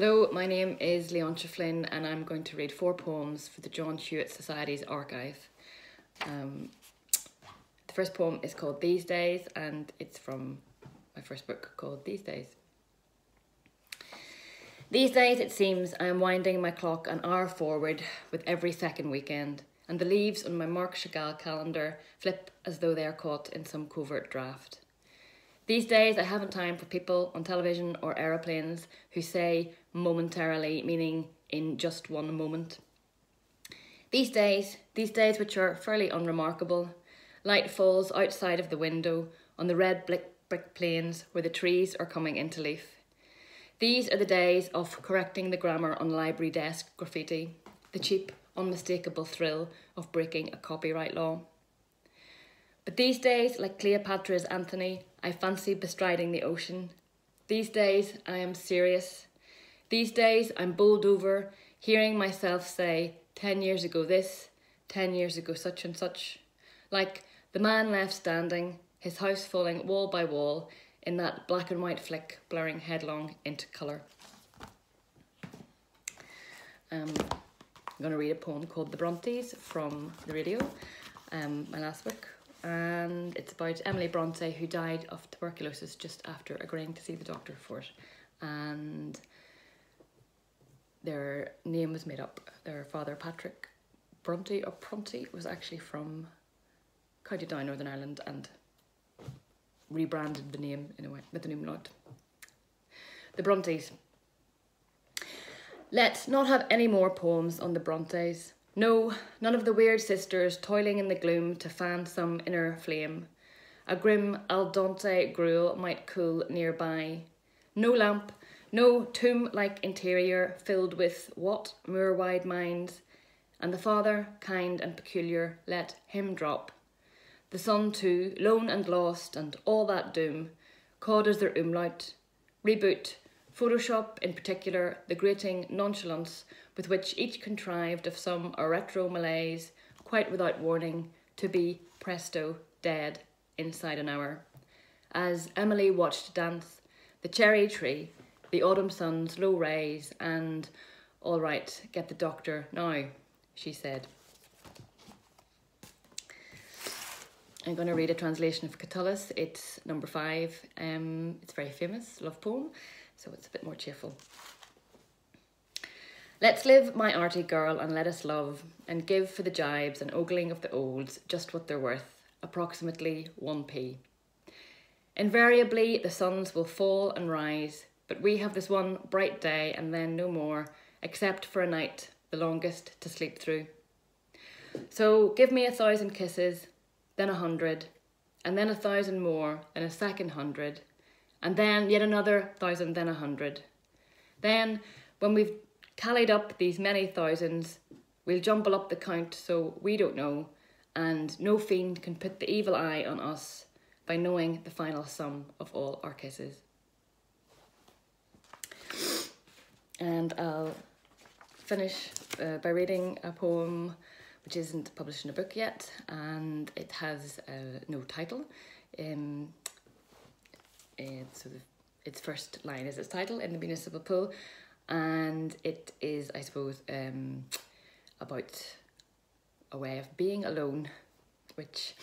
Hello, my name is Leontia Flynn and I'm going to read 4 poems for the John Hewitt Society's archive. The first poem is called These Days and it's from my first book called These Days. These days it seems I am winding my clock an hour forward with every second weekend, and the leaves on my Marc Chagall calendar flip as though they are caught in some covert draft. These days I haven't time for people on television or aeroplanes who say momentarily, meaning in just one moment. These days which are fairly unremarkable, light falls outside of the window on the red brick plains where the trees are coming into leaf. These are the days of correcting the grammar on library desk graffiti, the cheap, unmistakable thrill of breaking a copyright law. But these days, like Cleopatra's Antony, I fancy bestriding the ocean. These days I am serious. These days I'm bowled over, hearing myself say, 10 years ago this, 10 years ago such and such. Like the man left standing, his house falling wall by wall, in that black and white flick blurring headlong into colour. I'm going to read a poem called The Brontes from the radio, my last book. And it's about Emily Bronte, who died of tuberculosis just after agreeing to see the doctor for it. And their name was made up. Their father, Patrick Bronte, or Pronte, was actually from County Down, Northern Ireland, and rebranded the name in a way, with the name Lot. The Brontes. Let's not have any more poems on the Brontes. No, none of the weird sisters toiling in the gloom to fan some inner flame. A grim al dente gruel might cool nearby. No lamp, no tomb-like interior filled with what moor-wide minds. And the father, kind and peculiar, let him drop. The son too, lone and lost, and all that doom, cawed as their umlaut. Reboot, Photoshop in particular, the grating nonchalance with which each contrived of some retro malaise, quite without warning, to be, presto, dead inside an hour. As Emily watched dance, the cherry tree, the autumn sun's low rays, and, all right, get the doctor now, she said. I'm going to read a translation of Catullus. It's number 5. It's very famous, love poem, so it's a bit more cheerful. Let's live, my arty girl, and let us love, and give for the jibes and ogling of the olds just what they're worth, approximately 1p. Invariably the suns will fall and rise, but we have this one bright day and then no more, except for a night, the longest to sleep through. So give me 1,000 kisses, then 100, and then 1,000 more, then a second 100, and then yet another 1,000, then 100. Then, when we've tallied up these many thousands, we'll jumble up the count so we don't know, and no fiend can put the evil eye on us by knowing the final sum of all our kisses. And I'll finish by reading a poem which isn't published in a book yet, and it has no title. Its first line is its title, In the Municipal Pool, and it is, I suppose, about a way of being alone, which,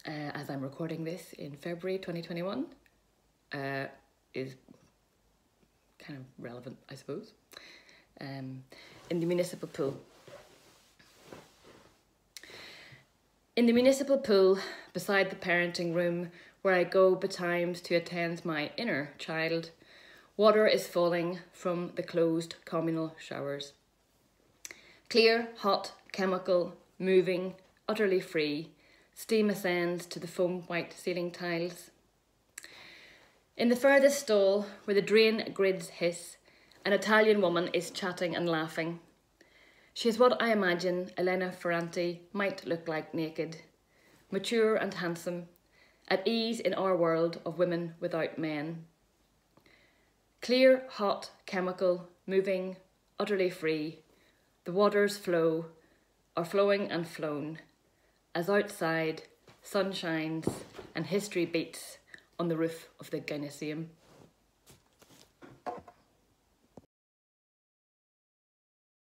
as I'm recording this in February 2021, is kind of relevant, I suppose. In the Municipal Pool. In the municipal pool, beside the parenting room, where I go betimes to attend my inner child, water is falling from the closed communal showers. Clear, hot, chemical, moving, utterly free, steam ascends to the foam-white ceiling tiles. In the furthest stall, where the drain grids hiss, an Italian woman is chatting and laughing. She is what I imagine Elena Ferranti might look like naked, mature and handsome, at ease in our world of women without men. Clear, hot, chemical, moving, utterly free, the waters flow, are flowing and flown, as outside sun shines and history beats on the roof of the Gyneceum.